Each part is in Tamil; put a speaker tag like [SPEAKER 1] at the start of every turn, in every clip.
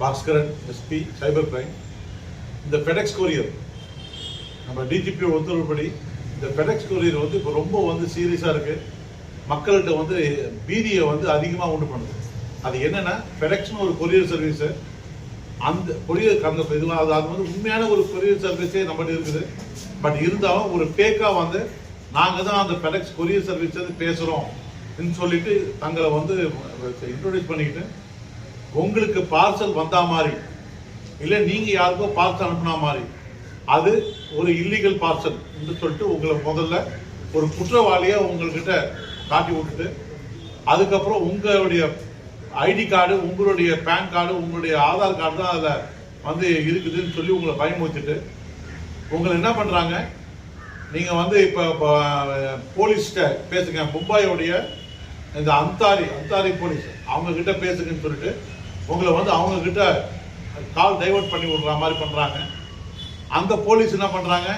[SPEAKER 1] Bhaskaran SP cyber crime. இந்த ஃபெடெக்ஸ் கொரியர் நம்ம டிஜிபி உத்தரவுப்படி இந்த ஃபெடெக்ஸ் கொரியர் வந்து இப்போ ரொம்ப வந்து சீரியஸாக இருக்குது. மக்கள்கிட்ட வந்து பீதியை வந்து அதிகமாக உண்டு பண்ணுது. அது என்னென்னா, ஃபெடெக்ஸ்னு ஒரு கொரியர் சர்வீஸு, அந்த கொரியர் அந்த இது அது வந்து உண்மையான ஒரு கொரியர் சர்வீஸே நம்மகிட்ட இருக்குது. பட் இருந்தாலும் ஒரு ஃபேக்காக வந்து நாங்கள் தான் அந்த ஃபெடெக்ஸ் கொரியர் சர்வீஸ் வந்து பேசுகிறோம் சொல்லிட்டு தங்களை வந்து இன்ட்ரோடியூஸ் பண்ணிக்கிட்டு உங்களுக்கு பார்சல் வந்தா மாதிரி இல்லை நீங்கள் யாருக்கோ பார்சல் அனுப்புனா மாதிரி அது ஒரு இல்லீகல் பார்சல் என்று சொல்லிட்டு உங்களை முதல்ல ஒரு குற்றவாளியாக உங்கள்கிட்ட காட்டி விட்டுட்டு அதுக்கப்புறம் உங்களுடைய ஐடி கார்டு, உங்களுடைய பேன் கார்டு, உங்களுடைய ஆதார் கார்டு தான் அதில் வந்து இருக்குதுன்னு சொல்லி உங்களை பயமுறுத்திட்டு உங்களை என்ன பண்ணுறாங்க, நீங்கள் வந்து இப்போ போலீஸ்கிட்ட பேசுங்க, மும்பாயோடைய இந்த அந்தாரி போலீஸ் அவங்கக்கிட்ட பேசுங்கன்னு சொல்லிட்டு உங்களை வந்து அவங்கக்கிட்ட கால் டைவர்ட் பண்ணி விடுற மாதிரி பண்ணுறாங்க. அந்த போலீஸ் என்ன பண்ணுறாங்க,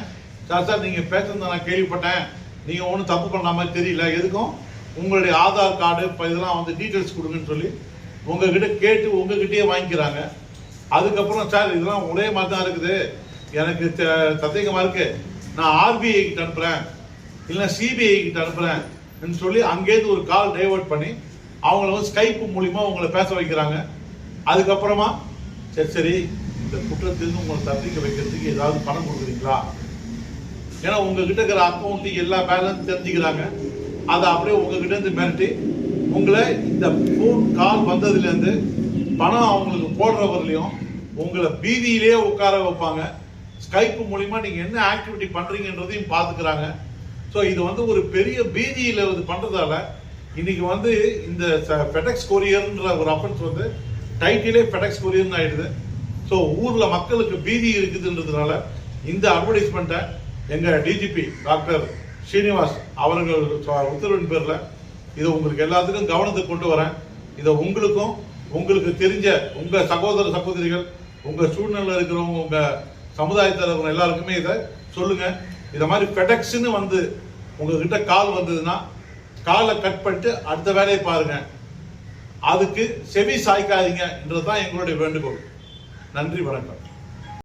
[SPEAKER 1] சார் நீங்கள் பேசுறத நான் கேள்விப்பட்டேன், நீங்கள் ஒன்றும் தப்பு பண்ணுற மாதிரி தெரியல, எதுக்கும் உங்களுடைய ஆதார் கார்டு இப்போ இதெல்லாம் வந்து டீட்டெயில்ஸ் கொடுங்கன்னு சொல்லி உங்ககிட்ட கேட்டு உங்ககிட்டயே வாங்கிக்கிறாங்க. அதுக்கப்புறம் சார் இதெல்லாம் ஒரே மாதிரி தான் இருக்குது, எனக்கு சந்தேகமாக இருக்குது, நான் ஆர்பிஐ கிட்ட அனுப்புகிறேன் இல்லைன்னா சிபிஐ கிட்ட அனுப்புகிறேன் சொல்லி அங்கேருந்து ஒரு கால் டைவர்ட் பண்ணி அவங்கள வந்து ஸ்கைப் மூலிமா உங்களை பேச வைக்கிறாங்க. அதுக்கப்புறமா சரி இந்த குற்றத்திலிருந்து உங்களை தப்பிக்க வைக்கிறதுக்கு ஏதாவது பணம் கொடுக்குறீங்களா, ஏன்னா உங்ககிட்ட இருக்கிற அக்கௌண்ட்டுக்கு எல்லா பேலன்ஸ் தெரிஞ்சுக்கிறாங்க. அதை அப்படியே உங்ககிட்ட இருந்து மிரட்டி உங்களை இந்த ஃபோன் கால் வந்ததுலேருந்து பணம் அவங்களுக்கு போடுறவர்களையும் உங்களை பீதியிலே உட்கார வைப்பாங்க. ஸ்கைப் மூலிமா நீங்கள் என்ன ஆக்டிவிட்டி பண்ணுறீங்கன்றதையும் பார்த்துக்கிறாங்க. ஸோ இது வந்து ஒரு பெரிய பீதியில் இது பண்ணுறதால இன்னைக்கு வந்து இந்த ஃபெடெக்ஸ் கொரியர்ன்ற ஒரு அஃபென்ஸ் வந்து டைட்டிலே ஃபெடெக்ஸ் கொரியர்னு ஆயிடுது. ஸோ ஊரில் மக்களுக்கு பீதி இருக்குதுன்றதுனால இந்த அட்வர்டைஸ்மெண்ட்டை எங்கள் டிஜிபி டாக்டர் ஸ்ரீனிவாஸ் அவர்கள் உத்தரவின் பேரில் இதை உங்களுக்கு எல்லாத்துக்கும் கவனத்துக்கு கொண்டு வரேன். இதை உங்களுக்கும் உங்களுக்கு தெரிஞ்ச உங்கள் சகோதர சகோதரிகள், உங்கள் சூழ்நிலை இருக்கிறவங்க, உங்கள் சமுதாயத்தில் இருக்கிற எல்லாருக்குமே இதை சொல்லுங்கள். இதை மாதிரி ஃபெடெக்ஸ்ன்னு வந்து உங்ககிட்ட கால் வந்ததுன்னா காலை கட் பண்ணிட்டு அடுத்த வேலையை பாருங்கள், அதுக்கு செவி சாய்க்காதீங்கன்றது தான் எங்களுடைய வேண்டுகோள். நன்றி, வணக்கம்.